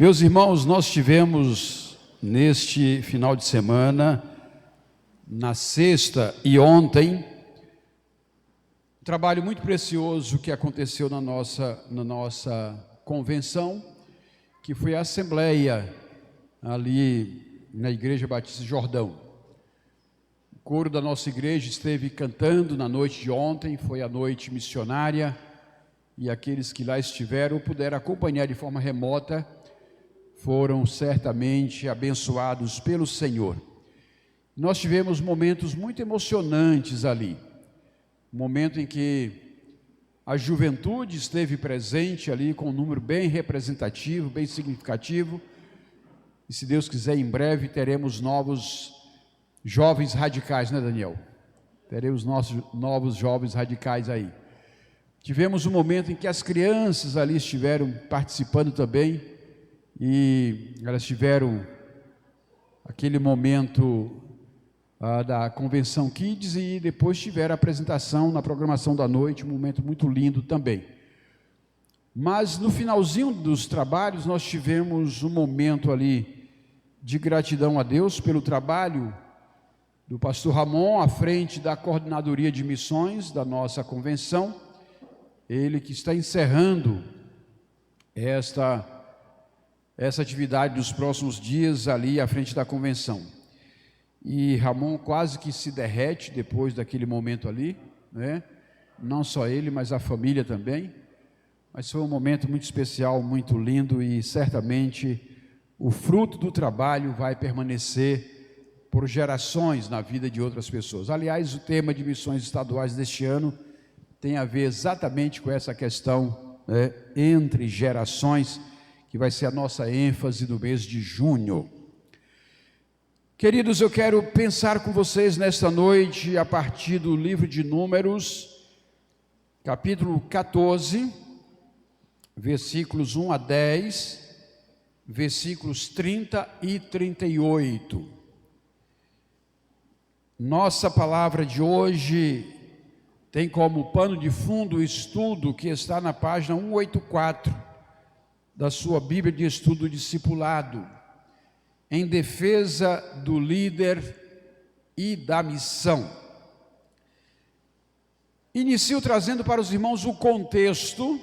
Meus irmãos, nós tivemos neste final de semana, na sexta e ontem, um trabalho muito precioso que aconteceu na nossa convenção, que foi a assembleia ali na Igreja Batista Jordão. O coro da nossa igreja esteve cantando na noite de ontem, foi a noite missionária, e aqueles que lá estiveram puderam acompanhar de forma remota, foram certamente abençoados pelo Senhor. Nós tivemos momentos muito emocionantes ali, momento em que a juventude esteve presente ali com um número bem representativo, bem significativo, e se Deus quiser, em breve teremos novos jovens radicais, né, Daniel? Teremos nossos novos jovens radicais aí. Tivemos um momento em que as crianças ali estiveram participando também, e elas tiveram aquele momento da Convenção Kids e depois tiveram a apresentação na programação da noite, um momento muito lindo também. Mas no finalzinho dos trabalhos nós tivemos um momento ali de gratidão a Deus pelo trabalho do pastor Ramon à frente da coordenadoria de missões da nossa convenção, ele que está encerrando essa atividade dos próximos dias ali à frente da convenção. E Ramon quase que se derrete depois daquele momento ali, né? Não só ele, mas a família também. Mas foi um momento muito especial, muito lindo, e certamente o fruto do trabalho vai permanecer por gerações na vida de outras pessoas. Aliás, o tema de missões estaduais deste ano tem a ver exatamente com essa questão, né, entre gerações, que vai ser a nossa ênfase do mês de junho. Queridos, eu quero pensar com vocês nesta noite a partir do livro de Números, capítulo 14, versículos 1 a 10, versículos 30 e 38. Nossa palavra de hoje tem como pano de fundo o estudo que está na página 184, da sua Bíblia de Estudo Discipulado, em defesa do líder e da missão. Inicio trazendo para os irmãos o contexto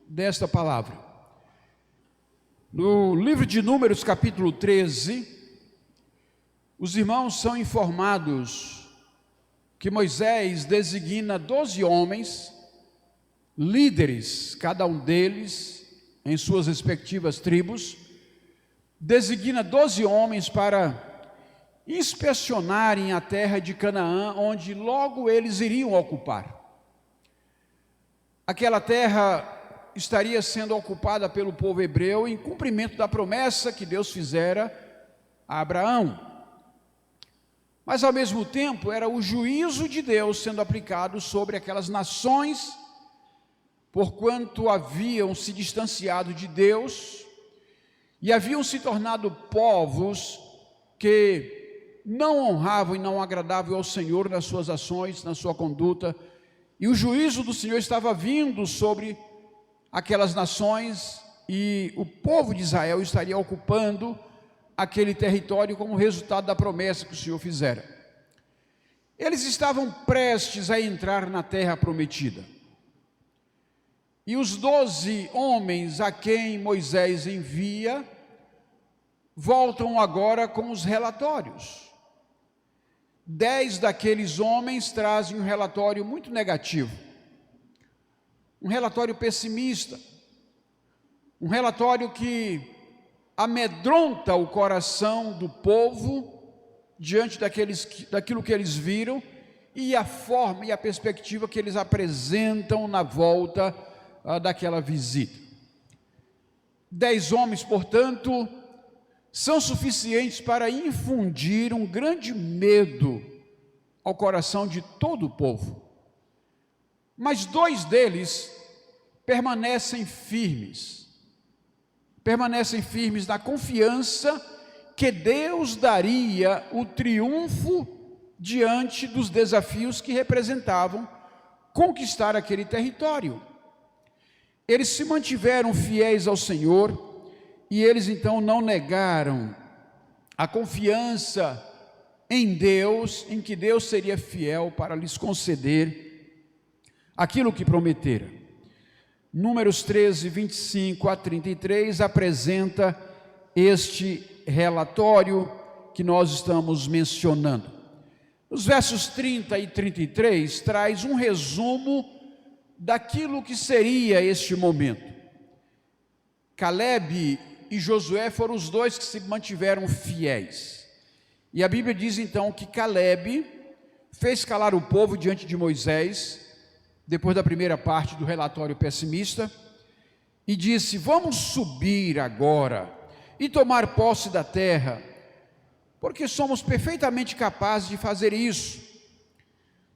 desta palavra. No livro de Números, capítulo 13, os irmãos são informados que Moisés designa 12 homens, líderes, cada um deles em suas respectivas tribos, designa 12 homens para inspecionarem a terra de Canaã, onde logo eles iriam ocupar. Aquela terra estaria sendo ocupada pelo povo hebreu em cumprimento da promessa que Deus fizera a Abraão. Mas ao mesmo tempo era o juízo de Deus sendo aplicado sobre aquelas nações, porquanto haviam se distanciado de Deus e haviam se tornado povos que não honravam e não agradavam ao Senhor nas suas ações, na sua conduta, e o juízo do Senhor estava vindo sobre aquelas nações, e o povo de Israel estaria ocupando aquele território como resultado da promessa que o Senhor fizera. Eles estavam prestes a entrar na terra prometida. E os 12 homens a quem Moisés envia, voltam agora com os relatórios. 10 daqueles homens trazem um relatório muito negativo, um relatório pessimista, um relatório que amedronta o coração do povo diante daquilo que eles viram e a forma e a perspectiva que eles apresentam na volta daquela visita. 10 homens, portanto, são suficientes para infundir um grande medo ao coração de todo o povo. Mas 2 deles permanecem firmes na confiança que Deus daria o triunfo diante dos desafios que representavam conquistar aquele território. Eles se mantiveram fiéis ao Senhor e eles então não negaram a confiança em Deus, em que Deus seria fiel para lhes conceder aquilo que prometera. Números 13, 25 a 33 apresenta este relatório que nós estamos mencionando. Os versos 30 e 33 traz um resumo daquilo que seria este momento. Calebe e Josué foram os dois que se mantiveram fiéis. E a Bíblia diz então que Calebe fez calar o povo diante de Moisés, depois da primeira parte do relatório pessimista, e disse: vamos subir agora e tomar posse da terra, porque somos perfeitamente capazes de fazer isso.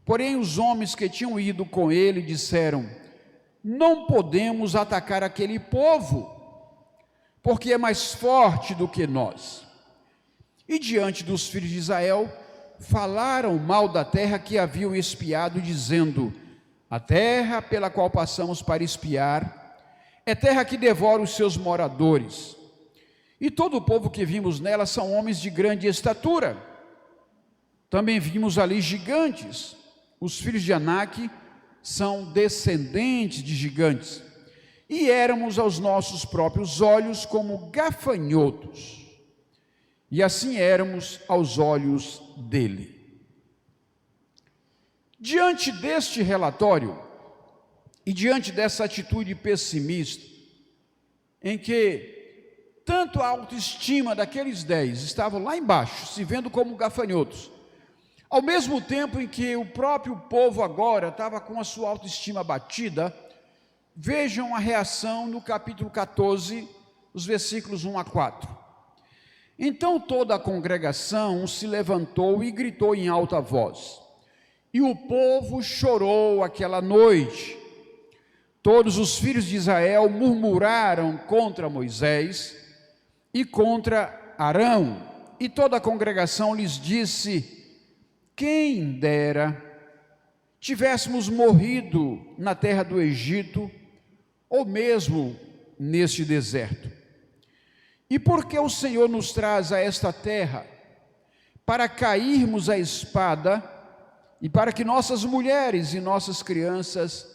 Porém, os homens que tinham ido com ele disseram: não podemos atacar aquele povo, porque é mais forte do que nós. E diante dos filhos de Israel, falaram mal da terra que haviam espiado, dizendo: a terra pela qual passamos para espiar é terra que devora os seus moradores, e todo o povo que vimos nela são homens de grande estatura. Também vimos ali gigantes. Os filhos de Anak são descendentes de gigantes, e éramos aos nossos próprios olhos como gafanhotos, e assim éramos aos olhos dele. Diante deste relatório e diante dessa atitude pessimista, em que tanto a autoestima daqueles 10 estavam lá embaixo, se vendo como gafanhotos, ao mesmo tempo em que o próprio povo agora estava com a sua autoestima abatida, vejam a reação no capítulo 14, os versículos 1 a 4. Então toda a congregação se levantou e gritou em alta voz, e o povo chorou aquela noite. Todos os filhos de Israel murmuraram contra Moisés e contra Arão, e toda a congregação lhes disse: quem dera tivéssemos morrido na terra do Egito, ou mesmo neste deserto. E por que o Senhor nos traz a esta terra? Para cairmos à espada, e para que nossas mulheres e nossas crianças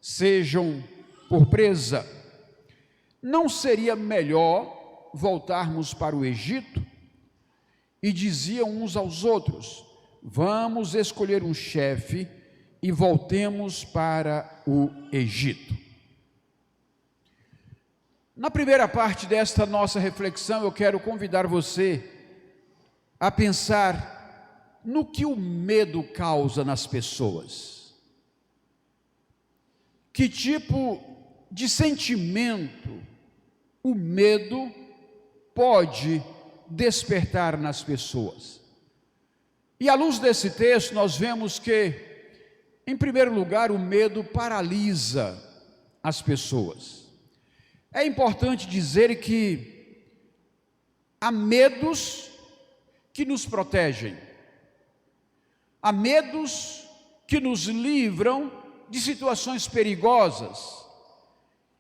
sejam por presa. Não seria melhor voltarmos para o Egito? E diziam uns aos outros: vamos escolher um chefe e voltemos para o Egito. Na primeira parte desta nossa reflexão, eu quero convidar você a pensar no que o medo causa nas pessoas. Que tipo de sentimento o medo pode despertar nas pessoas? E à luz desse texto, nós vemos que, em primeiro lugar, o medo paralisa as pessoas. É importante dizer que há medos que nos protegem, há medos que nos livram de situações perigosas,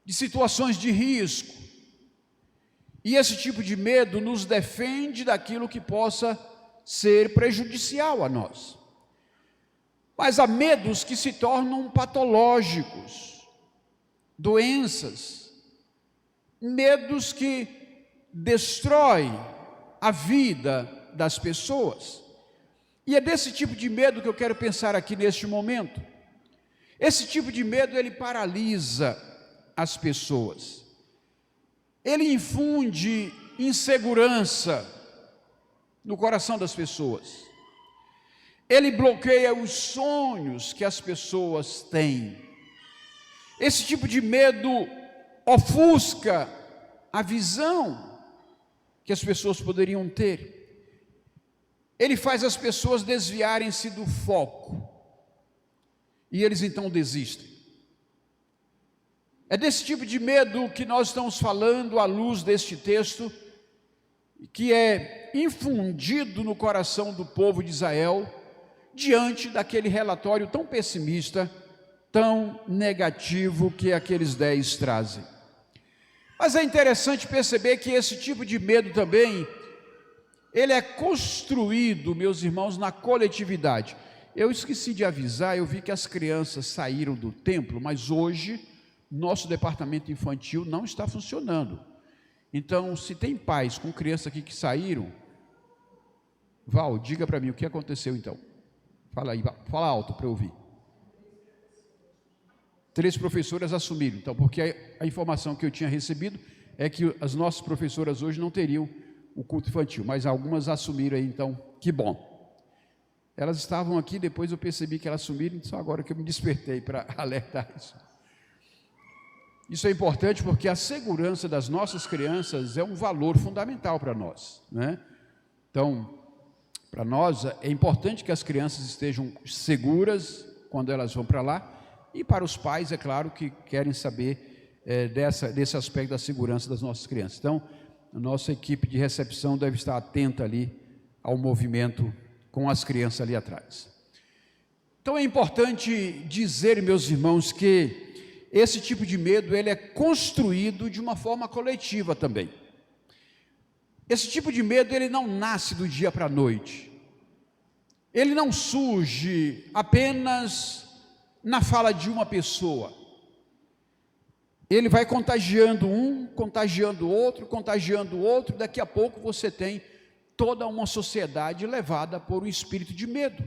de situações de risco, e esse tipo de medo nos defende daquilo que possa ser prejudicial a nós. Mas há medos que se tornam patológicos, doenças, medos que destroem a vida das pessoas. E é desse tipo de medo que eu quero pensar aqui neste momento. Esse tipo de medo, ele paralisa as pessoas. Ele infunde insegurança no coração das pessoas. Ele bloqueia os sonhos que as pessoas têm. Esse tipo de medo ofusca a visão que as pessoas poderiam ter. Ele faz as pessoas desviarem-se do foco, e eles então desistem. É desse tipo de medo que nós estamos falando à luz deste texto, que é infundido no coração do povo de Israel, diante daquele relatório tão pessimista, tão negativo que aqueles 10 trazem. Mas é interessante perceber que esse tipo de medo também, ele é construído, meus irmãos, na coletividade. Eu esqueci de avisar, eu vi que as crianças saíram do templo, mas hoje nosso departamento infantil não está funcionando. Então, se tem pais com crianças aqui que saíram, Val, diga para mim o que aconteceu então. Fala aí, fala alto para eu ouvir. 3 professoras assumiram, então, porque a informação que eu tinha recebido é que as nossas professoras hoje não teriam o culto infantil, mas algumas assumiram aí, então, que bom. Elas estavam aqui, depois eu percebi que elas assumiram, só agora que eu me despertei para alertar isso. Isso é importante porque a segurança das nossas crianças é um valor fundamental para nós, né? Então, para nós é importante que as crianças estejam seguras quando elas vão para lá, e para os pais, é claro, que querem saber desse aspecto da segurança das nossas crianças. Então, a nossa equipe de recepção deve estar atenta ali ao movimento com as crianças ali atrás. Então, é importante dizer, meus irmãos, que esse tipo de medo, ele é construído de uma forma coletiva também. Esse tipo de medo, ele não nasce do dia para a noite. Ele não surge apenas na fala de uma pessoa. Ele vai contagiando um, contagiando outro, daqui a pouco você tem toda uma sociedade levada por um espírito de medo.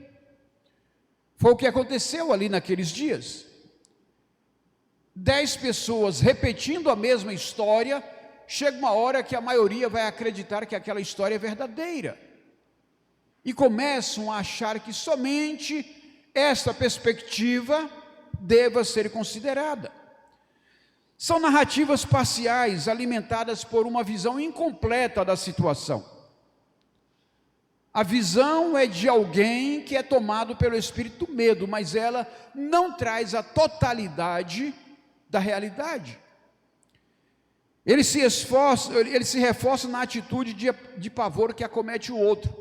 Foi o que aconteceu ali naqueles dias. 10 pessoas repetindo a mesma história, chega uma hora que a maioria vai acreditar que aquela história é verdadeira. E começam a achar que somente esta perspectiva deva ser considerada. São narrativas parciais, alimentadas por uma visão incompleta da situação. A visão é de alguém que é tomado pelo espírito do medo, mas ela não traz a totalidade da realidade. Ele se reforça na atitude de pavor que acomete o outro.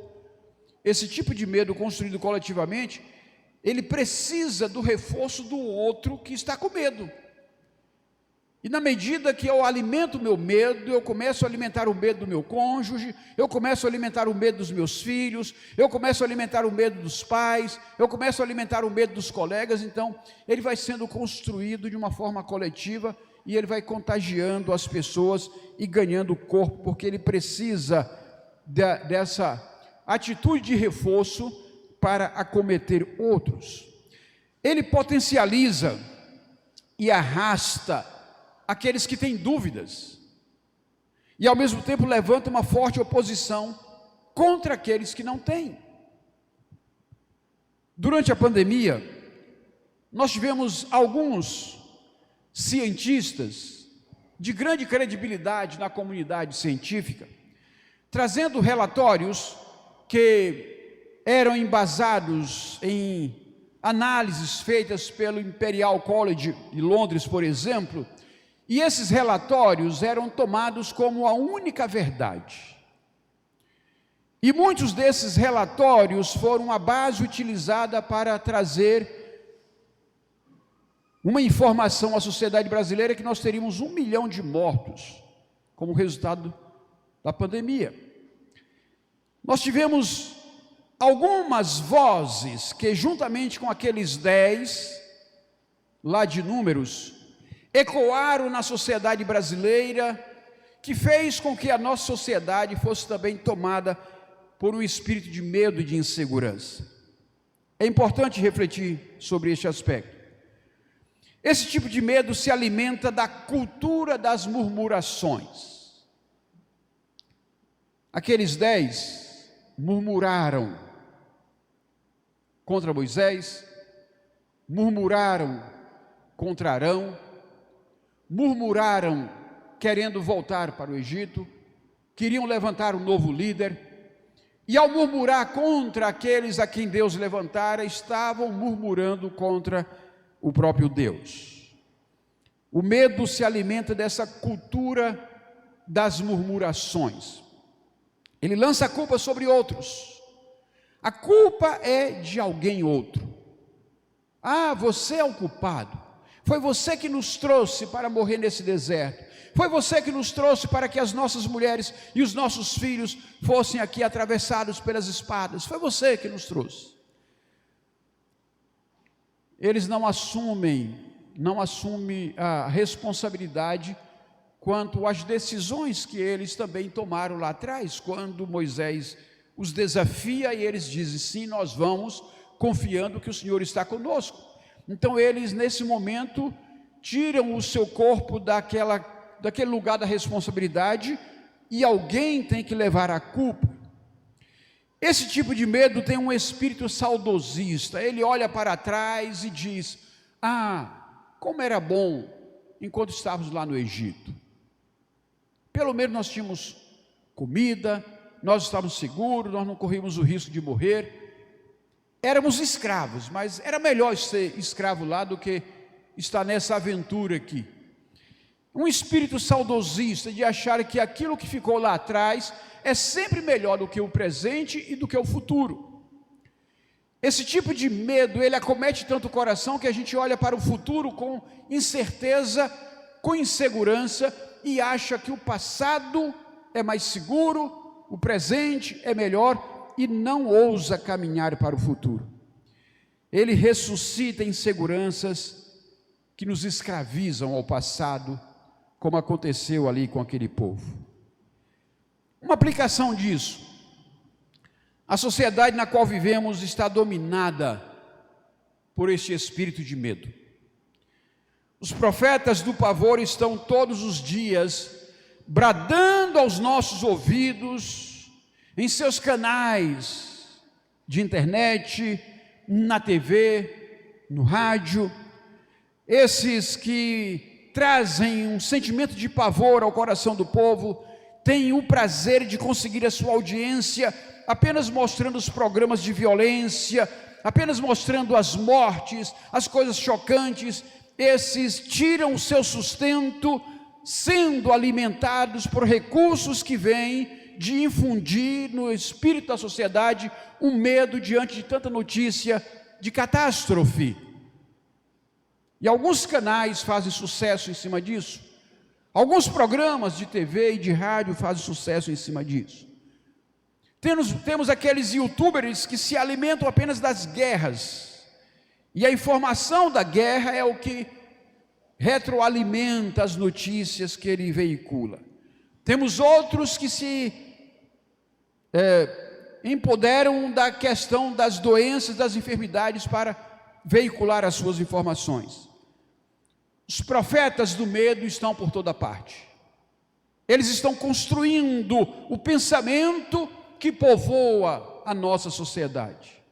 Esse tipo de medo construído coletivamente, ele precisa do reforço do outro que está com medo. E na medida que eu alimento o meu medo, eu começo a alimentar o medo do meu cônjuge, eu começo a alimentar o medo dos meus filhos, eu começo a alimentar o medo dos pais, eu começo a alimentar o medo dos colegas. Então, ele vai sendo construído de uma forma coletiva e ele vai contagiando as pessoas e ganhando corpo, porque ele precisa dessa atitude de reforço para acometer outros. Ele potencializa e arrasta aqueles que têm dúvidas, e ao mesmo tempo levanta uma forte oposição contra aqueles que não têm. Durante a pandemia, nós tivemos alguns cientistas de grande credibilidade na comunidade científica, trazendo relatórios que eram embasados em análises feitas pelo Imperial College de Londres, por exemplo, e esses relatórios eram tomados como a única verdade. E muitos desses relatórios foram a base utilizada para trazer uma informação à sociedade brasileira que nós teríamos 1 milhão de mortos como resultado da pandemia. Nós tivemos algumas vozes que, juntamente com aqueles 10 lá de Números, ecoaram na sociedade brasileira, que fez com que a nossa sociedade fosse também tomada por um espírito de medo e de insegurança. É importante refletir sobre este aspecto. Esse tipo de medo se alimenta da cultura das murmurações. Aqueles 10 murmuraram contra Moisés, murmuraram contra Arão, murmuraram querendo voltar para o Egito, queriam levantar um novo líder, e ao murmurar contra aqueles a quem Deus levantara, estavam murmurando contra o próprio Deus. O medo se alimenta dessa cultura das murmurações. Ele lança a culpa sobre outros. A culpa é de alguém outro. Ah, você é o culpado. Foi você que nos trouxe para morrer nesse deserto. Foi você que nos trouxe para que as nossas mulheres e os nossos filhos fossem aqui atravessados pelas espadas. Foi você que nos trouxe. Eles não assumem a responsabilidade quanto às decisões que eles também tomaram lá atrás, quando Moisés os desafia e eles dizem, sim, nós vamos, confiando que o Senhor está conosco. Então eles, nesse momento, tiram o seu corpo daquele lugar da responsabilidade e alguém tem que levar a culpa. Esse tipo de medo tem um espírito saudosista. Ele olha para trás e diz, como era bom enquanto estávamos lá no Egito. Pelo menos nós tínhamos comida, nós estávamos seguros, nós não corríamos o risco de morrer. Éramos escravos, mas era melhor ser escravo lá do que estar nessa aventura aqui. Um espírito saudosista de achar que aquilo que ficou lá atrás é sempre melhor do que o presente e do que o futuro. Esse tipo de medo, ele acomete tanto o coração que a gente olha para o futuro com incerteza, com insegurança e acha que o passado é mais seguro, o presente é melhor e não ousa caminhar para o futuro. Ele ressuscita inseguranças que nos escravizam ao passado, como aconteceu ali com aquele povo. Uma aplicação disso: a sociedade na qual vivemos está dominada por este espírito de medo. Os profetas do pavor estão todos os dias bradando aos nossos ouvidos, em seus canais de internet, na TV, no rádio, esses que trazem um sentimento de pavor ao coração do povo, têm o prazer de conseguir a sua audiência apenas mostrando os programas de violência, apenas mostrando as mortes, as coisas chocantes. Esses tiram o seu sustento sendo alimentados por recursos que vêm de infundir no espírito da sociedade um medo diante de tanta notícia de catástrofe. E alguns canais fazem sucesso em cima disso. Alguns programas de TV e de rádio fazem sucesso em cima disso. Temos aqueles youtubers que se alimentam apenas das guerras. E a informação da guerra é o que retroalimenta as notícias que ele veicula. Temos outros que se empoderam da questão das doenças, das enfermidades para veicular as suas informações. Os profetas do medo estão por toda parte. Eles estão construindo o pensamento que povoa a nossa sociedade.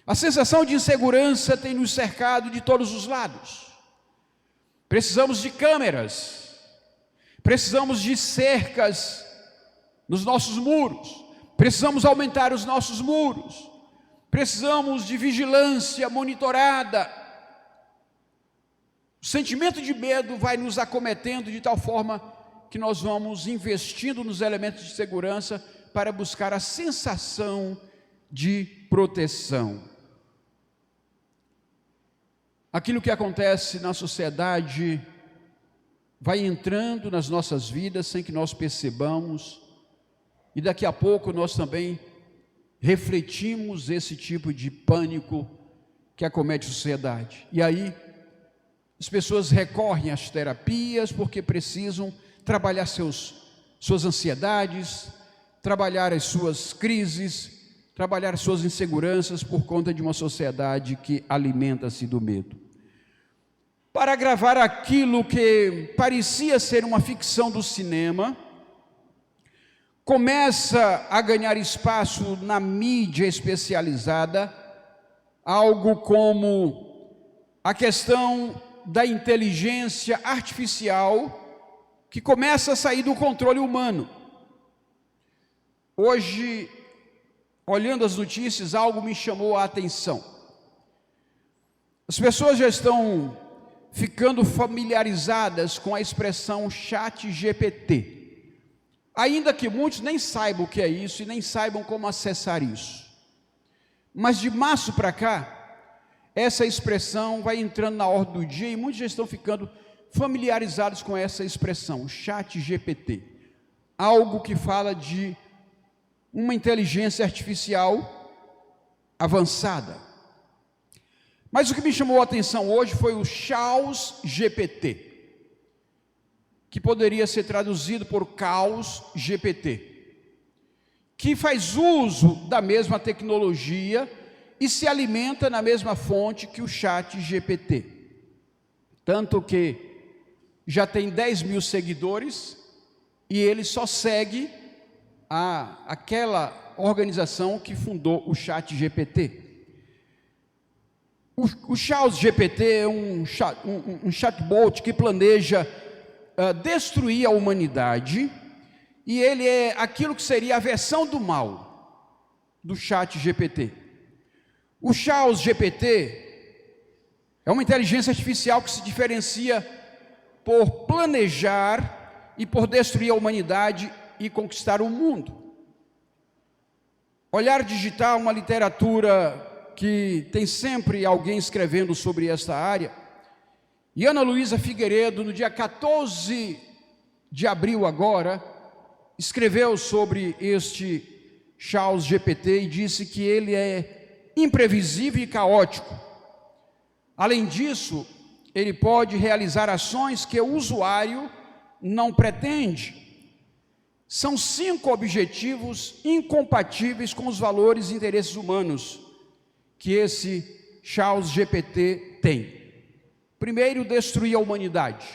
A sensação de insegurança tem nos cercado de todos os lados. Precisamos de câmeras, precisamos de cercas nos nossos muros, precisamos aumentar os nossos muros, precisamos de vigilância monitorada. O sentimento de medo vai nos acometendo de tal forma que nós vamos investindo nos elementos de segurança para buscar a sensação de proteção. Aquilo que acontece na sociedade vai entrando nas nossas vidas sem que nós percebamos, e daqui a pouco nós também refletimos esse tipo de pânico que acomete a sociedade. E aí as pessoas recorrem às terapias porque precisam trabalhar suas ansiedades, trabalhar as suas crises, trabalhar as suas inseguranças por conta de uma sociedade que alimenta-se do medo. Para agravar aquilo que parecia ser uma ficção do cinema, começa a ganhar espaço na mídia especializada, algo como a questão da inteligência artificial, que começa a sair do controle humano. Hoje, olhando as notícias, algo me chamou a atenção. As pessoas já estão ficando familiarizadas com a expressão ChatGPT, ainda que muitos nem saibam o que é isso e nem saibam como acessar isso. Mas de março para cá, essa expressão vai entrando na ordem do dia e muitos já estão ficando familiarizados com essa expressão, ChatGPT. Algo que fala de uma inteligência artificial avançada. Mas o que me chamou a atenção hoje foi o ChaosGPT, que poderia ser traduzido por Caos GPT, que faz uso da mesma tecnologia e se alimenta na mesma fonte que o ChatGPT. Tanto que já tem 10 mil seguidores e ele só segue aquela organização que fundou o ChatGPT. O ChaosGPT é um chatbot que planeja destruir a humanidade, e ele é aquilo que seria a versão do mal do ChatGPT. O ChaosGPT é uma inteligência artificial que se diferencia por planejar e por destruir a humanidade e conquistar o mundo. Olhar Digital, uma literatura que tem sempre alguém escrevendo sobre esta área, e Ana Luísa Figueiredo, no dia 14 de abril agora, escreveu sobre este ChaosGPT e disse que ele é imprevisível e caótico. Além disso, ele pode realizar ações que o usuário não pretende. São 5 objetivos incompatíveis com os valores e interesses humanos que esse ChaosGPT tem. Primeiro, destruir a humanidade.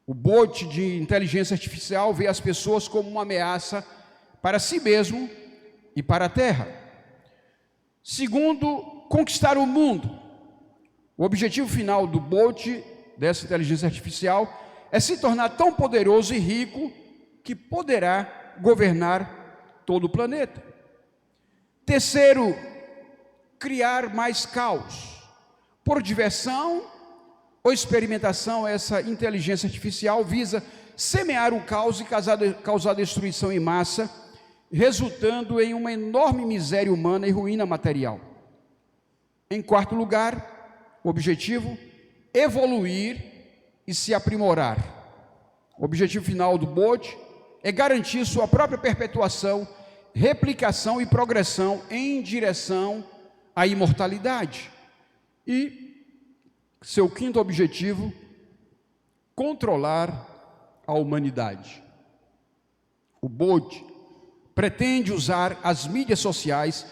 O bot de inteligência artificial vê as pessoas como uma ameaça para si mesmo e para a Terra. Segundo, conquistar o mundo. O objetivo final do bot, dessa inteligência artificial, é se tornar tão poderoso e rico que poderá governar todo o planeta. Terceiro, criar mais caos. Por diversão ou experimentação, essa inteligência artificial visa semear o caos e causar destruição em massa, resultando em uma enorme miséria humana e ruína material. Em quarto lugar, o objetivo, evoluir e se aprimorar. O objetivo final do bot é garantir sua própria perpetuação, replicação e progressão em direção à imortalidade. E seu quinto objetivo, controlar a humanidade. O bot pretende usar as mídias sociais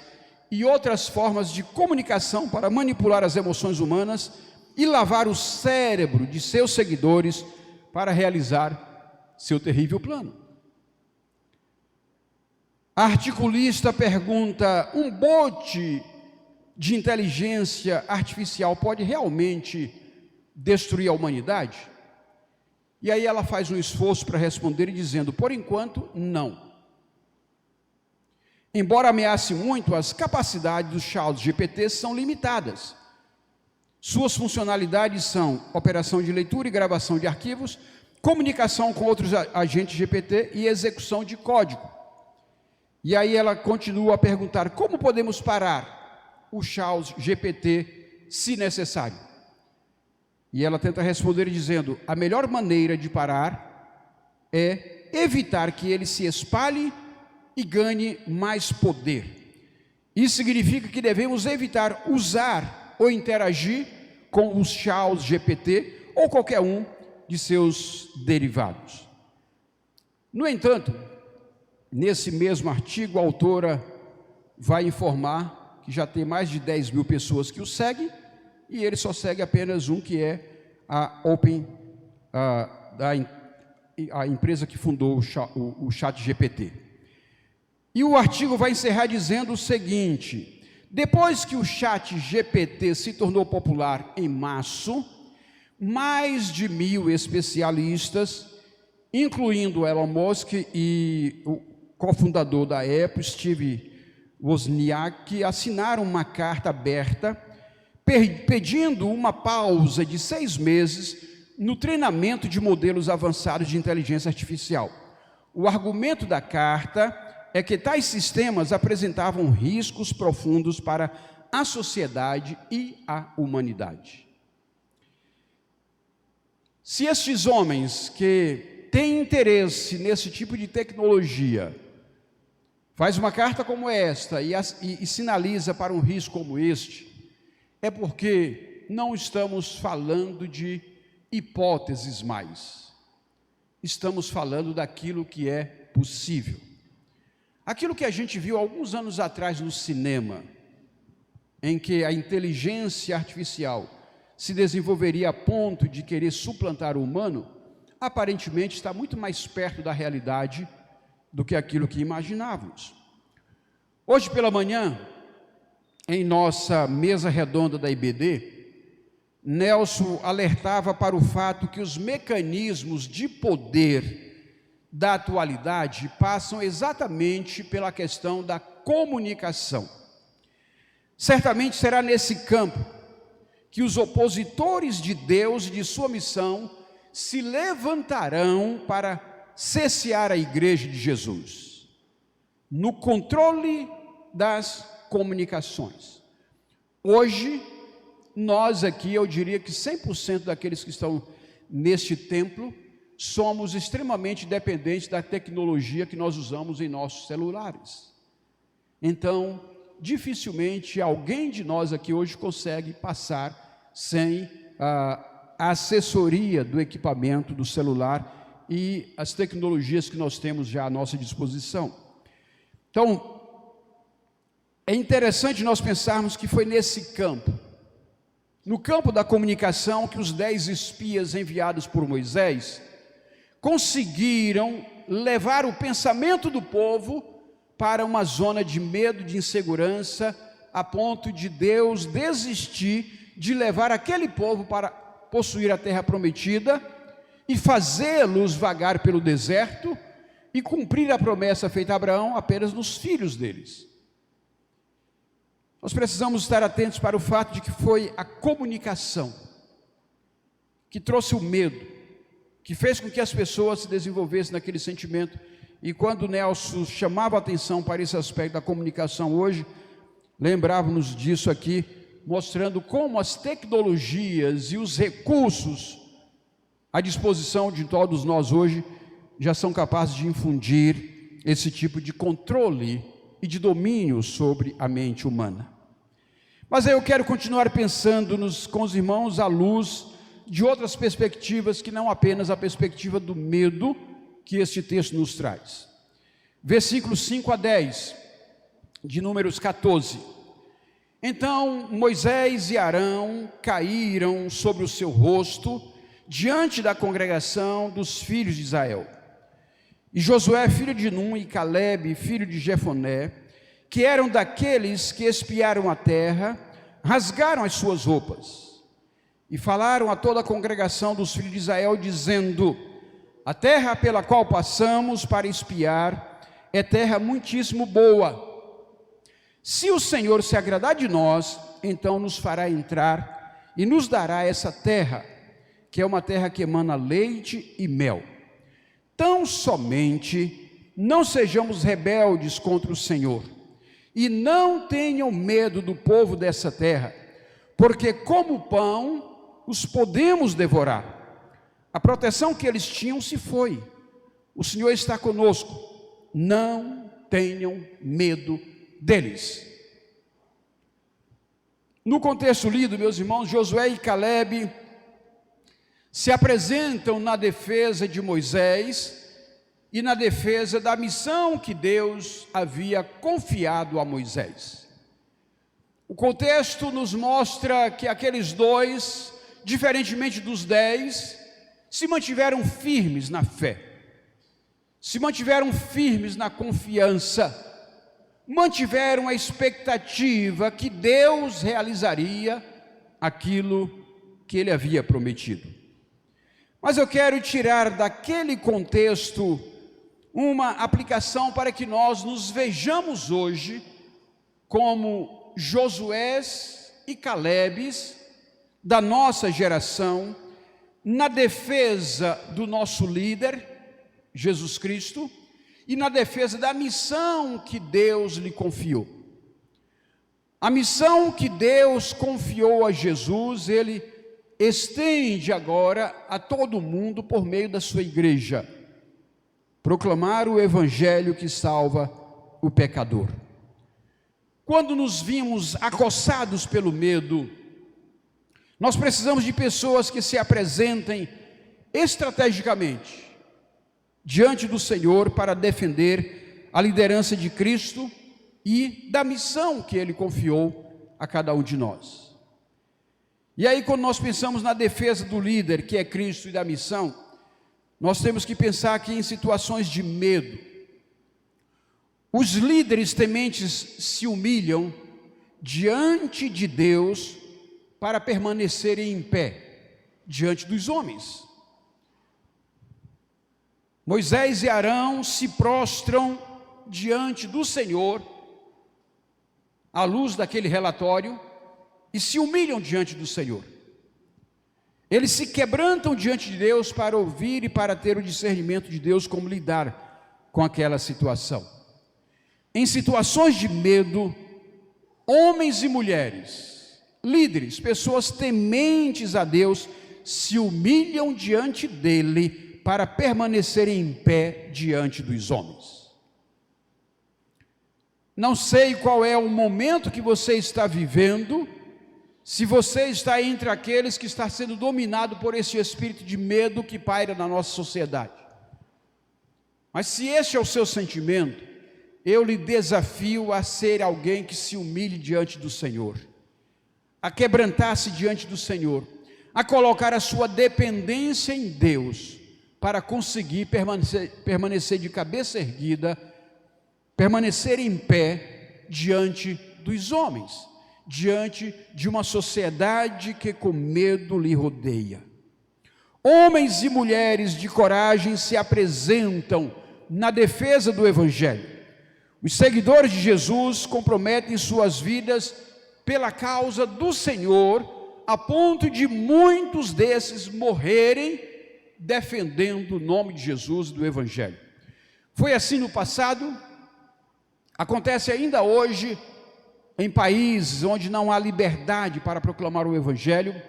e outras formas de comunicação para manipular as emoções humanas e lavar o cérebro de seus seguidores para realizar seu terrível plano. A articulista pergunta: um bot de inteligência artificial pode realmente destruir a humanidade? E aí ela faz um esforço para responder dizendo: por enquanto, não. Embora ameace muito, as capacidades do ChatGPT são limitadas. Suas funcionalidades são operação de leitura e gravação de arquivos, comunicação com outros agentes GPT e execução de código. E aí ela continua a perguntar: como podemos parar o ChatGPT se necessário? E ela tenta responder dizendo: a melhor maneira de parar é evitar que ele se espalhe e ganhe mais poder. Isso significa que devemos evitar usar ou interagir com os ChatGPT ou qualquer um de seus derivados. No entanto, nesse mesmo artigo, a autora vai informar que já tem mais de 10 mil pessoas que o seguem, e ele só segue apenas um, que é a a empresa que fundou o ChatGPT. E o artigo vai encerrar dizendo o seguinte: depois que o ChatGPT se tornou popular em março, mais de 1.000 especialistas, incluindo Elon Musk e o cofundador da Apple, Steve Wozniak, assinaram uma carta aberta pedindo uma pausa de 6 meses no treinamento de modelos avançados de inteligência artificial. O argumento da carta é que tais sistemas apresentavam riscos profundos para à sociedade e à humanidade. Se estes homens que têm interesse nesse tipo de tecnologia faz uma carta como esta e sinaliza para um risco como este, é porque não estamos falando de hipóteses mais. Estamos falando daquilo que é possível. Aquilo que a gente viu alguns anos atrás no cinema, em que a inteligência artificial se desenvolveria a ponto de querer suplantar o humano, aparentemente está muito mais perto da realidade do que aquilo que imaginávamos. Hoje pela manhã, em nossa mesa redonda da IBD, Nelson alertava para o fato que os mecanismos de poder da atualidade passam exatamente pela questão da comunicação. Certamente será nesse campo que os opositores de Deus e de sua missão se levantarão para cessear a igreja de Jesus, no controle das comunicações. Hoje, nós aqui, eu diria que 100% daqueles que estão neste templo, somos extremamente dependentes da tecnologia que nós usamos em nossos celulares. Então, dificilmente alguém de nós aqui hoje consegue passar sem a assessoria do equipamento, do celular e as tecnologias que nós temos já à nossa disposição. Então, é interessante nós pensarmos que foi nesse campo, no campo da comunicação, que os 10 espias enviados por Moisés conseguiram levar o pensamento do povo para uma zona de medo, de insegurança, a ponto de Deus desistir de levar aquele povo para possuir a terra prometida e fazê-los vagar pelo deserto e cumprir a promessa feita a Abraão apenas nos filhos deles. Nós precisamos estar atentos para o fato de que foi a comunicação que trouxe o medo, que fez com que as pessoas se desenvolvessem naquele sentimento. E quando Nelson chamava a atenção para esse aspecto da comunicação hoje, lembrávamos disso aqui, mostrando como as tecnologias e os recursos à disposição de todos nós hoje já são capazes de infundir esse tipo de controle e de domínio sobre a mente humana. Mas aí eu quero continuar pensando com os irmãos à luz de outras perspectivas que não apenas a perspectiva do medo que este texto nos traz. Versículos 5 a 10, de Números 14. Então Moisés e Arão caíram sobre o seu rosto diante da congregação dos filhos de Israel. E Josué, filho de Num, e Calebe, filho de Jefoné, que eram daqueles que espiaram a terra, rasgaram as suas roupas e falaram a toda a congregação dos filhos de Israel, dizendo: a terra pela qual passamos para espiar é terra muitíssimo boa. Se o Senhor se agradar de nós, então nos fará entrar e nos dará essa terra, que é uma terra que emana leite e mel. Tão somente não sejamos rebeldes contra o Senhor, e não tenham medo do povo dessa terra, porque como pão os podemos devorar. A proteção que eles tinham se foi. O Senhor está conosco. Não tenham medo deles. No contexto lido, meus irmãos, Josué e Calebe se apresentam na defesa de Moisés e na defesa da missão que Deus havia confiado a Moisés. O contexto nos mostra que aqueles dois, diferentemente dos 10, se mantiveram firmes na fé, se mantiveram firmes na confiança, mantiveram a expectativa que Deus realizaria aquilo que Ele havia prometido. Mas eu quero tirar daquele contexto uma aplicação para que nós nos vejamos hoje como Josués e Calebes da nossa geração, na defesa do nosso líder, Jesus Cristo, e na defesa da missão que Deus lhe confiou. A missão que Deus confiou a Jesus, Ele estende agora a todo mundo por meio da sua igreja. Proclamar o evangelho que salva o pecador. Quando nos vimos acossados pelo medo, nós precisamos de pessoas que se apresentem estrategicamente diante do Senhor para defender a liderança de Cristo e da missão que Ele confiou a cada um de nós. E aí, quando nós pensamos na defesa do líder, que é Cristo, e da missão, nós temos que pensar aqui em situações de medo. Os líderes tementes se humilham diante de Deus para permanecerem em pé diante dos homens. Moisés e Arão se prostram diante do Senhor, à luz daquele relatório, e se humilham diante do Senhor. Eles se quebrantam diante de Deus para ouvir e para ter o discernimento de Deus como lidar com aquela situação. Em situações de medo, homens e mulheres, líderes, pessoas tementes a Deus, se humilham diante dele para permanecerem em pé diante dos homens. Não sei qual é o momento que você está vivendo, se você está entre aqueles que está sendo dominado por esse espírito de medo que paira na nossa sociedade. Mas se esse é o seu sentimento, eu lhe desafio a ser alguém que se humilhe diante do Senhor, a quebrantar-se diante do Senhor, a colocar a sua dependência em Deus, para conseguir permanecer de cabeça erguida, permanecer em pé diante dos homens, diante de uma sociedade que com medo lhe rodeia. Homens e mulheres de coragem se apresentam na defesa do Evangelho. Os seguidores de Jesus comprometem suas vidas pela causa do Senhor, a ponto de muitos desses morrerem defendendo o nome de Jesus e do Evangelho. Foi assim no passado, acontece ainda hoje em países onde não há liberdade para proclamar o Evangelho,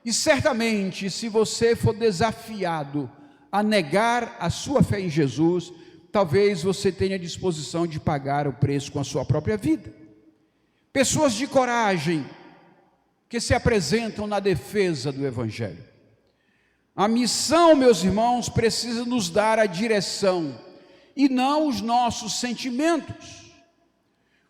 e certamente se você for desafiado a negar a sua fé em Jesus, talvez você tenha disposição de pagar o preço com a sua própria vida. Pessoas de coragem que se apresentam na defesa do Evangelho. A missão, meus irmãos, precisa nos dar a direção e não os nossos sentimentos.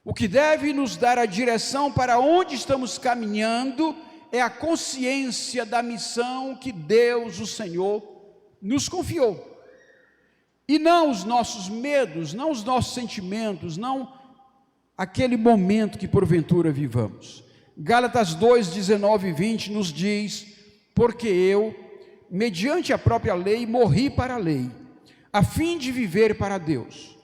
O que deve nos dar a direção para onde estamos caminhando é a consciência da missão que Deus, o Senhor, nos confiou. E não os nossos medos, não os nossos sentimentos, não aquele momento que porventura vivamos. Gálatas 2, 19 e 20 nos diz: porque eu, mediante a própria lei, morri para a lei, a fim de viver para Deus.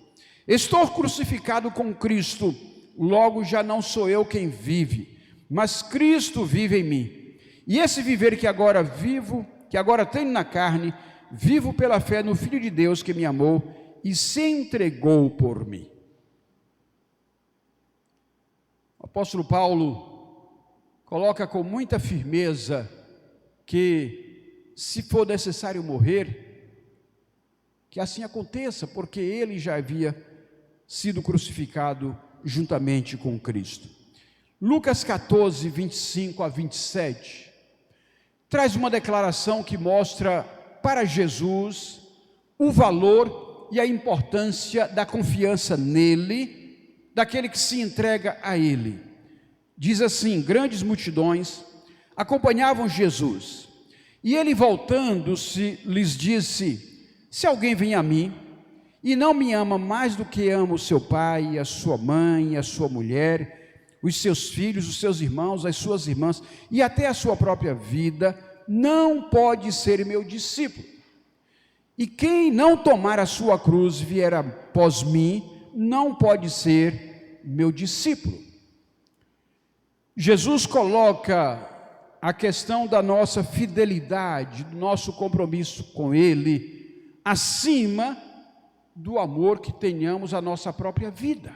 Estou crucificado com Cristo, logo já não sou eu quem vive, mas Cristo vive em mim. E esse viver que agora vivo, que agora tenho na carne, vivo pela fé no Filho de Deus que me amou e se entregou por mim. O apóstolo Paulo coloca com muita firmeza que, se for necessário morrer, que assim aconteça, porque ele já havia sido crucificado juntamente com Cristo. Lucas 14, 25 a 27, traz uma declaração que mostra para Jesus o valor e a importância da confiança nele, daquele que se entrega a ele. Diz assim: grandes multidões acompanhavam Jesus, e ele voltando-se lhes disse: se alguém vem a mim e não me ama mais do que ama o seu pai, a sua mãe, a sua mulher, os seus filhos, os seus irmãos, as suas irmãs e até a sua própria vida, não pode ser meu discípulo. E quem não tomar a sua cruz e vier após mim, não pode ser meu discípulo. Jesus coloca a questão da nossa fidelidade, do nosso compromisso com Ele, acima do amor que tenhamos à nossa própria vida.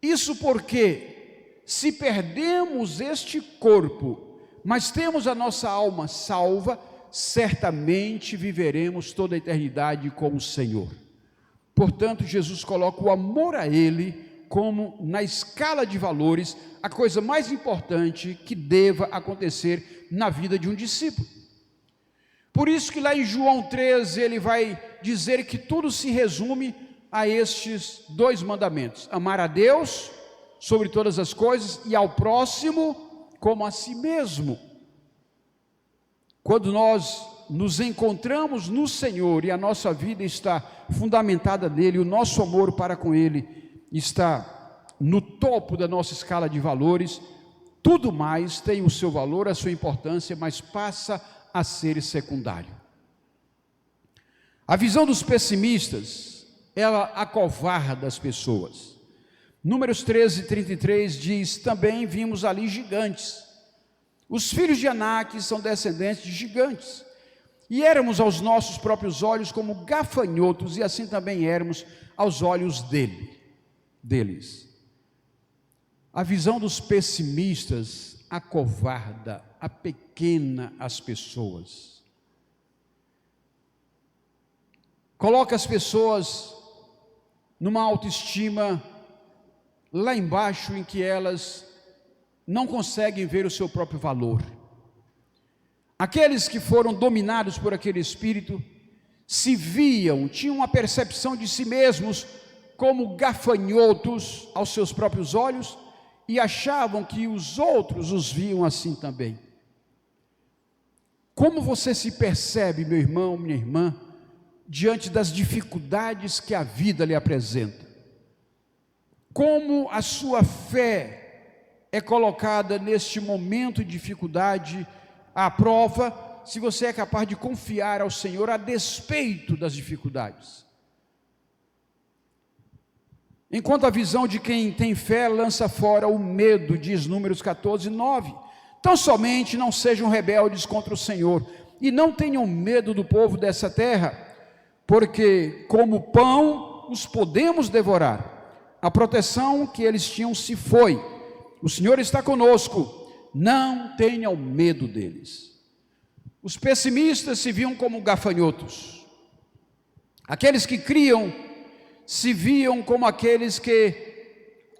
Isso porque se perdemos este corpo, mas temos a nossa alma salva, certamente viveremos toda a eternidade com o Senhor. Portanto, Jesus coloca o amor a Ele como, na escala de valores, a coisa mais importante que deva acontecer na vida de um discípulo. Por isso que lá em João 13 ele vai dizer que tudo se resume a estes dois mandamentos: amar a Deus sobre todas as coisas e ao próximo como a si mesmo. Quando nós nos encontramos no Senhor e a nossa vida está fundamentada nele, o nosso amor para com Ele está no topo da nossa escala de valores, tudo mais tem o seu valor, a sua importância, mas passa a ser secundário. A visão dos pessimistas, ela acovarda as pessoas. Números 13:33 diz: também vimos ali gigantes. Os filhos de Anak são descendentes de gigantes, e éramos aos nossos próprios olhos como gafanhotos, e assim também éramos aos olhos deles. A visão dos pessimistas acovarda, apequena as pessoas, coloca as pessoas numa autoestima lá embaixo, em que elas não conseguem ver o seu próprio valor. Aqueles que foram dominados por aquele espírito se viam, tinham uma percepção de si mesmos como gafanhotos aos seus próprios olhos e achavam que os outros os viam assim também. Como você se percebe, meu irmão, minha irmã, diante das dificuldades que a vida lhe apresenta? Como a sua fé é colocada neste momento de dificuldade à prova, se você é capaz de confiar ao Senhor a despeito das dificuldades? Enquanto a visão de quem tem fé lança fora o medo, diz Números 14:9. Tão somente não sejam rebeldes contra o Senhor, e não tenham medo do povo dessa terra, porque como pão os podemos devorar. A proteção que eles tinham se foi. O Senhor está conosco, não tenham medo deles. Os pessimistas se viam como gafanhotos. Aqueles que criam se viam como aqueles que,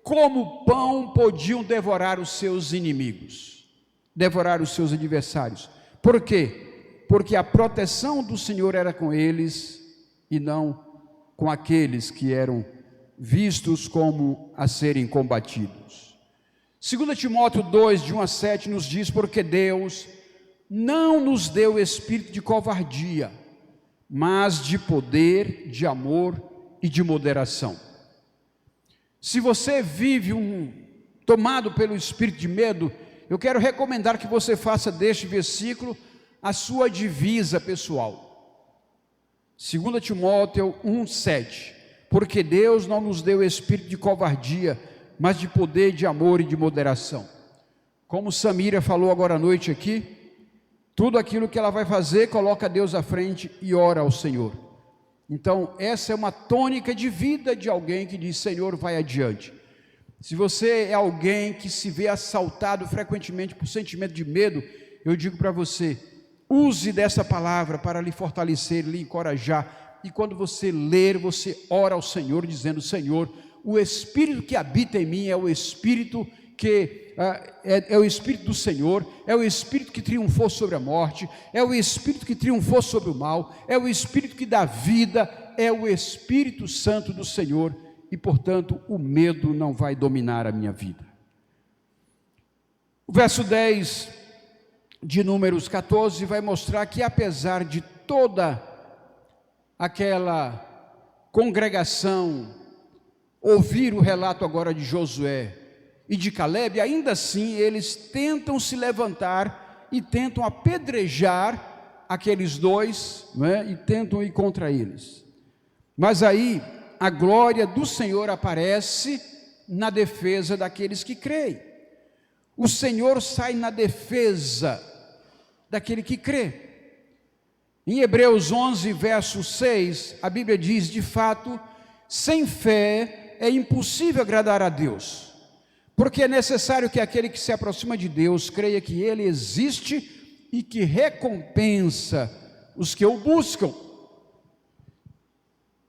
como pão, podiam devorar os seus inimigos, devorar os seus adversários. Por quê? Porque a proteção do Senhor era com eles e não com aqueles que eram vistos como a serem combatidos. 2 Timóteo 2, de 1-7 nos diz: porque Deus não nos deu espírito de covardia, mas de poder, de amor e de moderação. Se você vive tomado pelo espírito de medo, eu quero recomendar que você faça deste versículo a sua divisa pessoal. 2 Timóteo 1:7. Porque Deus não nos deu espírito de covardia, mas de poder, de amor e de moderação. Como Samira falou agora à noite aqui, tudo aquilo que ela vai fazer, coloca Deus à frente e ora ao Senhor. Então, essa é uma tônica de vida de alguém que diz: Senhor, vai adiante. Se você é alguém que se vê assaltado frequentemente por sentimento de medo, eu digo para você, use dessa palavra para lhe fortalecer, lhe encorajar. E quando você ler, você ora ao Senhor, dizendo: Senhor, o Espírito que habita em mim é o Espírito que é o Espírito do Senhor, é o Espírito que triunfou sobre a morte, é o Espírito que triunfou sobre o mal, é o Espírito que dá vida, é o Espírito Santo do Senhor, e portanto o medo não vai dominar a minha vida. O verso 10 de Números 14 vai mostrar que, apesar de toda aquela congregação ouvir o relato agora de Josué e de Calebe, ainda assim eles tentam se levantar e tentam apedrejar aqueles dois, né, e tentam ir contra eles. Mas aí a glória do Senhor aparece na defesa daqueles que creem. O Senhor sai na defesa daquele que crê. Em Hebreus 11, verso 6, a Bíblia diz: de fato, sem fé é impossível agradar a Deus, Porque é necessário que aquele que se aproxima de Deus creia que Ele existe e que recompensa os que o buscam.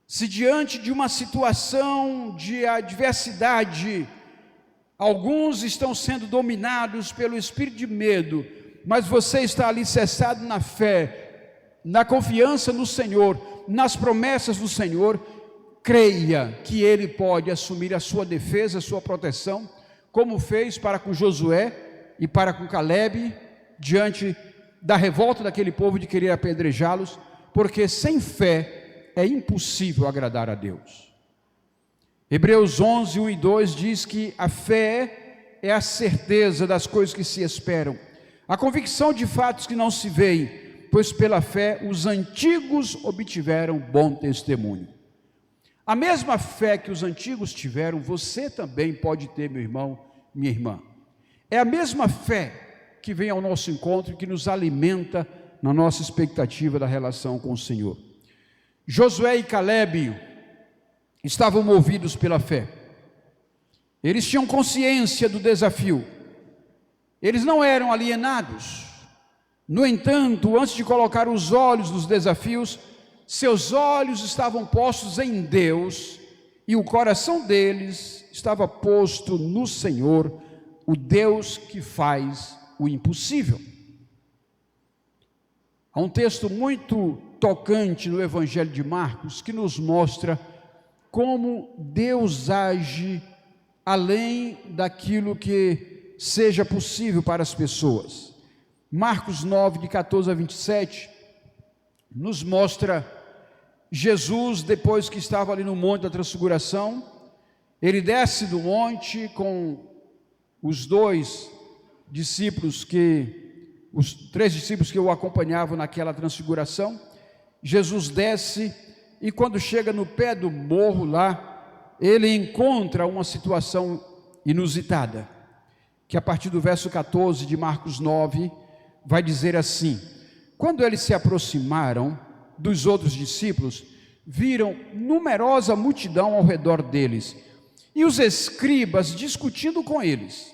Se diante de uma situação de adversidade, alguns estão sendo dominados pelo espírito de medo, mas você está alicerçado na fé, na confiança no Senhor, nas promessas do Senhor, creia que Ele pode assumir a sua defesa, a sua proteção, como fez para com Josué e para com Calebe, diante da revolta daquele povo de querer apedrejá-los, porque sem fé é impossível agradar a Deus. Hebreus 11, 1 e 2 diz que a fé é a certeza das coisas que se esperam, a convicção de fatos que não se veem, pois pela fé os antigos obtiveram bom testemunho. A mesma fé que os antigos tiveram, você também pode ter, meu irmão, minha irmã. É a mesma fé que vem ao nosso encontro e que nos alimenta na nossa expectativa da relação com o Senhor. Josué e Calebe estavam movidos pela fé. Eles tinham consciência do desafio. Eles não eram alienados. No entanto, antes de colocar os olhos nos desafios, seus olhos estavam postos em Deus e o coração deles estava posto no Senhor, o Deus que faz o impossível. Há um texto muito tocante no Evangelho de Marcos que nos mostra como Deus age além daquilo que seja possível para as pessoas. Marcos 9, de 14 a 27, nos mostra Jesus, depois que estava ali no Monte da Transfiguração, ele desce do monte com os três discípulos que o acompanhavam naquela transfiguração. Jesus desce e quando chega no pé do morro lá, ele encontra uma situação inusitada, que a partir do verso 14 de Marcos 9, vai dizer assim: quando eles se aproximaram dos outros discípulos, viram numerosa multidão ao redor deles, e os escribas discutindo com eles.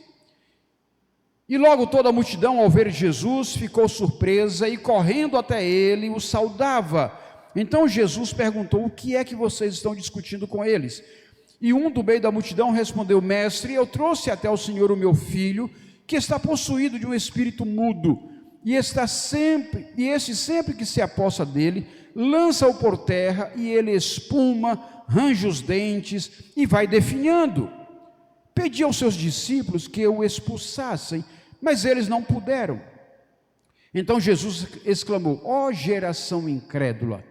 E logo toda a multidão, ao ver Jesus, ficou surpresa e correndo até ele, o saudava. Então Jesus perguntou: o que é que vocês estão discutindo com eles? E um do meio da multidão respondeu: mestre, eu trouxe até o Senhor o meu filho, que está possuído de um espírito mudo, e este sempre que se apossa dele, lança-o por terra, e ele espuma, range os dentes e vai definhando. Pedi aos seus discípulos que o expulsassem, mas eles não puderam. Então Jesus exclamou: ó geração incrédula,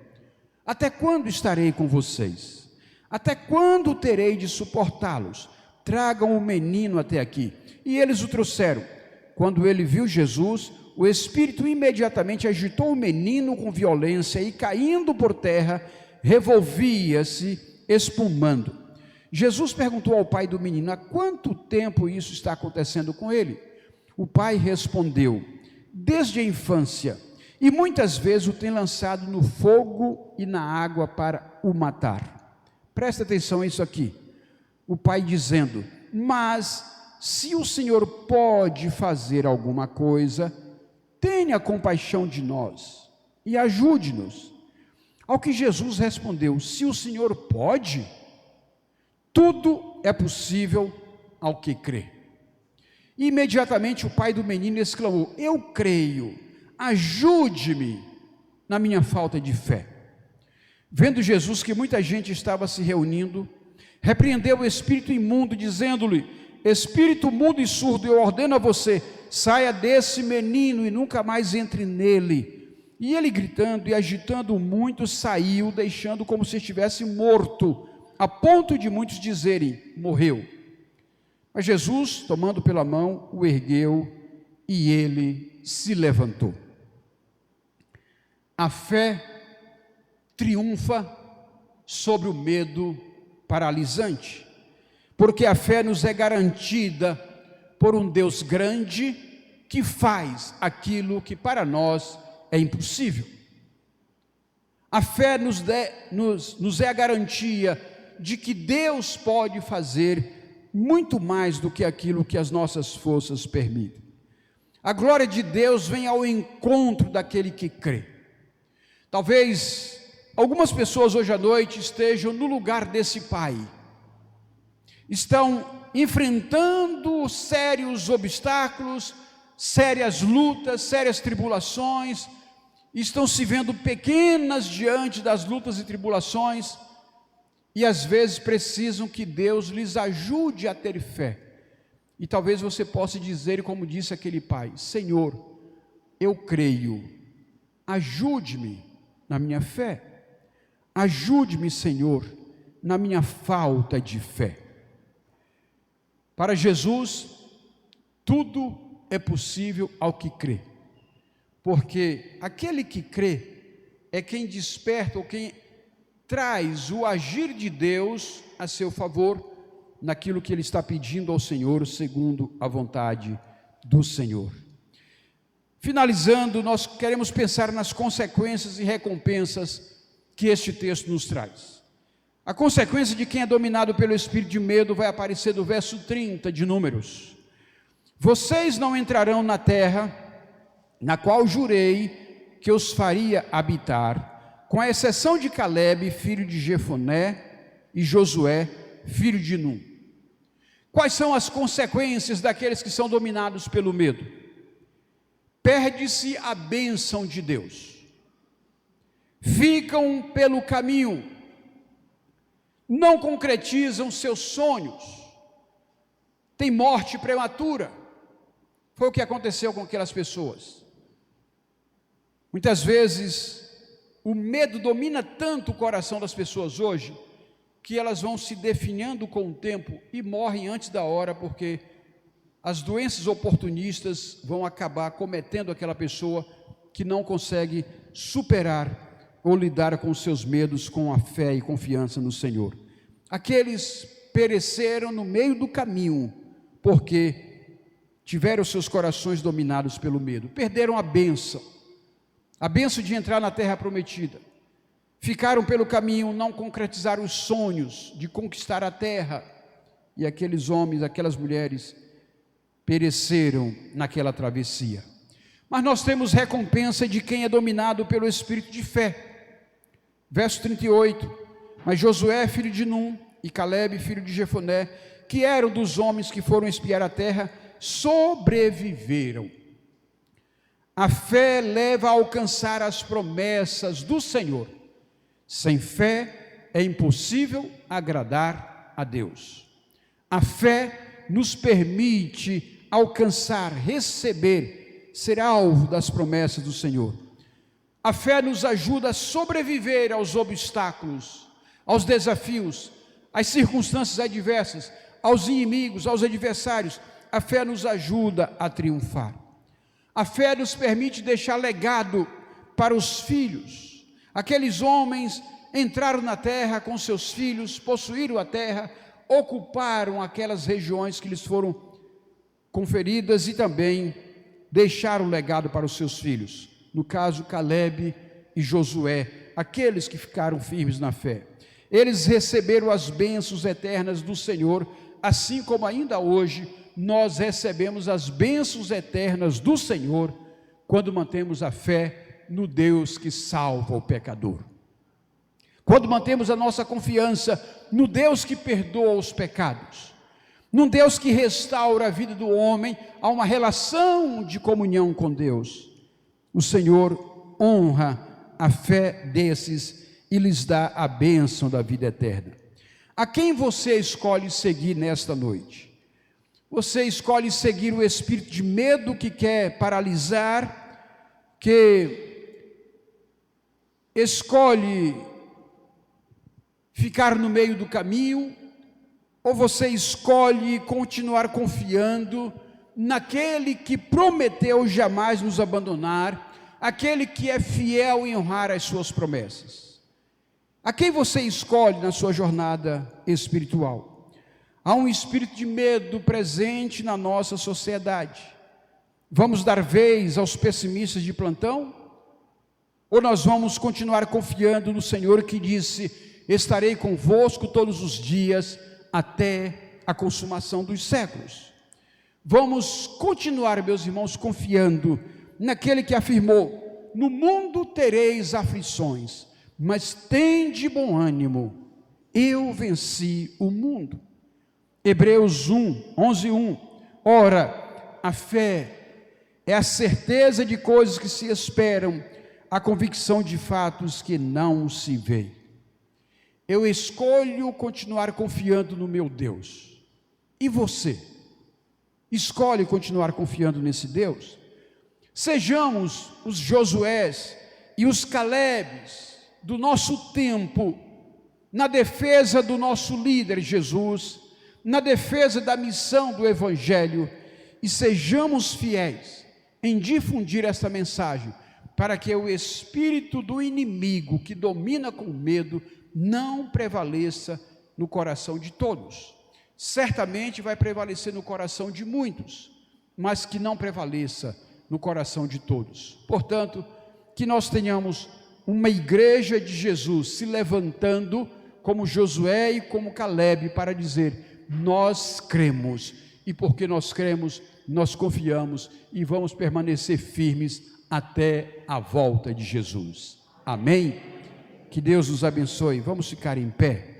até quando estarei com vocês? Até quando terei de suportá-los? Tragam o menino até aqui. E eles o trouxeram. Quando ele viu Jesus, o espírito imediatamente agitou o menino com violência e, caindo por terra, revolvia-se, espumando. Jesus perguntou ao pai do menino: há quanto tempo isso está acontecendo com ele? O pai respondeu: desde a infância, e muitas vezes o tem lançado no fogo e na água para o matar. Presta atenção a isso aqui. O pai dizendo: mas se o Senhor pode fazer alguma coisa, tenha compaixão de nós e ajude-nos. Ao que Jesus respondeu: se o Senhor pode, tudo é possível ao que crê. E imediatamente o pai do menino exclamou: eu creio, ajude-me na minha falta de fé. Vendo Jesus que muita gente estava se reunindo, repreendeu o espírito imundo, dizendo-lhe: espírito mudo e surdo, eu ordeno a você, saia desse menino e nunca mais entre nele. E ele, gritando e agitando muito, saiu, deixando como se estivesse morto, a ponto de muitos dizerem: morreu. Mas Jesus, tomando pela mão, o ergueu e ele se levantou. A fé triunfa sobre o medo paralisante, porque a fé nos é garantida por um Deus grande que faz aquilo que para nós é impossível. A fé nos é a garantia de que Deus pode fazer muito mais do que aquilo que as nossas forças permitem. A glória de Deus vem ao encontro daquele que crê. Talvez algumas pessoas hoje à noite estejam no lugar desse pai, estão enfrentando sérios obstáculos, sérias lutas, sérias tribulações, estão se vendo pequenas diante das lutas e tribulações, e às vezes precisam que Deus lhes ajude a ter fé. E talvez você possa dizer, como disse aquele pai: Senhor, eu creio, ajude-me na minha fé, ajude-me, Senhor, na minha falta de fé. Para Jesus, tudo é possível ao que crê, porque aquele que crê é quem desperta ou quem traz o agir de Deus a seu favor naquilo que ele está pedindo ao Senhor, segundo a vontade do Senhor. Finalizando, nós queremos pensar nas consequências e recompensas que este texto nos traz. A consequência de quem é dominado pelo espírito de medo vai aparecer do verso 30 de Números. Vocês não entrarão na terra na qual jurei que os faria habitar, com a exceção de Calebe, filho de Jefoné, e Josué, filho de Num. Quais são as consequências daqueles que são dominados pelo medo? Perde-se a bênção de Deus, ficam pelo caminho, não concretizam seus sonhos, tem morte prematura. Foi o que aconteceu com aquelas pessoas. Muitas vezes o medo domina tanto o coração das pessoas hoje, que elas vão se definhando com o tempo e morrem antes da hora, porque as doenças oportunistas vão acabar cometendo aquela pessoa que não consegue superar ou lidar com os seus medos com a fé e confiança no Senhor. Aqueles pereceram no meio do caminho, porque tiveram seus corações dominados pelo medo, perderam a bênção de entrar na terra prometida, ficaram pelo caminho, não concretizaram os sonhos de conquistar a terra, e aqueles homens, aquelas mulheres pereceram naquela travessia. Mas nós temos recompensa de quem é dominado pelo espírito de fé. Verso 38, mas Josué, filho de Num, e Calebe, filho de Jefoné, que eram dos homens que foram espiar a terra, sobreviveram. A fé leva a alcançar as promessas do Senhor. Sem fé é impossível agradar a Deus. A fé nos permite alcançar, receber, ser alvo das promessas do Senhor. A fé nos ajuda a sobreviver aos obstáculos, aos desafios, às circunstâncias adversas, aos inimigos, aos adversários. A fé nos ajuda a triunfar. A fé nos permite deixar legado para os filhos. Aqueles homens entraram na terra com seus filhos, possuíram a terra, ocuparam aquelas regiões que lhes foram conferidas e também deixaram legado para os seus filhos. No caso, Calebe e Josué, aqueles que ficaram firmes na fé. Eles receberam as bênçãos eternas do Senhor, assim como ainda hoje nós recebemos as bênçãos eternas do Senhor, quando mantemos a fé no Deus que salva o pecador. Quando mantemos a nossa confiança no Deus que perdoa os pecados, num Deus que restaura a vida do homem a uma relação de comunhão com Deus, o Senhor honra a fé desses e lhes dá a bênção da vida eterna. A quem você escolhe seguir nesta noite? Você escolhe seguir o espírito de medo que quer paralisar, que escolhe ficar no meio do caminho, ou você escolhe continuar confiando naquele que prometeu jamais nos abandonar, aquele que é fiel em honrar as suas promessas? A quem você escolhe na sua jornada espiritual? Há um espírito de medo presente na nossa sociedade. Vamos dar vez aos pessimistas de plantão? Ou nós vamos continuar confiando no Senhor que disse: estarei convosco todos os dias até a a consumação dos séculos. Vamos continuar, meus irmãos, confiando naquele que afirmou: no mundo tereis aflições, mas tende bom ânimo, eu venci o mundo. Hebreus 11:1. Ora, a fé é a certeza de coisas que se esperam, a convicção de fatos que não se veem. Eu escolho continuar confiando no meu Deus. E você? Escolhe continuar confiando nesse Deus? Sejamos os Josués e os Calebes do nosso tempo, na defesa do nosso líder Jesus, na defesa da missão do Evangelho, e sejamos fiéis em difundir essa mensagem, para que o espírito do inimigo que domina com medo não prevaleça no coração de todos. Certamente vai prevalecer no coração de muitos, mas que não prevaleça no coração de todos. Portanto, que nós tenhamos uma igreja de Jesus se levantando como Josué e como Calebe para dizer: nós cremos, e porque nós cremos, nós confiamos e vamos permanecer firmes até a volta de Jesus. Amém? Que Deus nos abençoe. Vamos ficar em pé.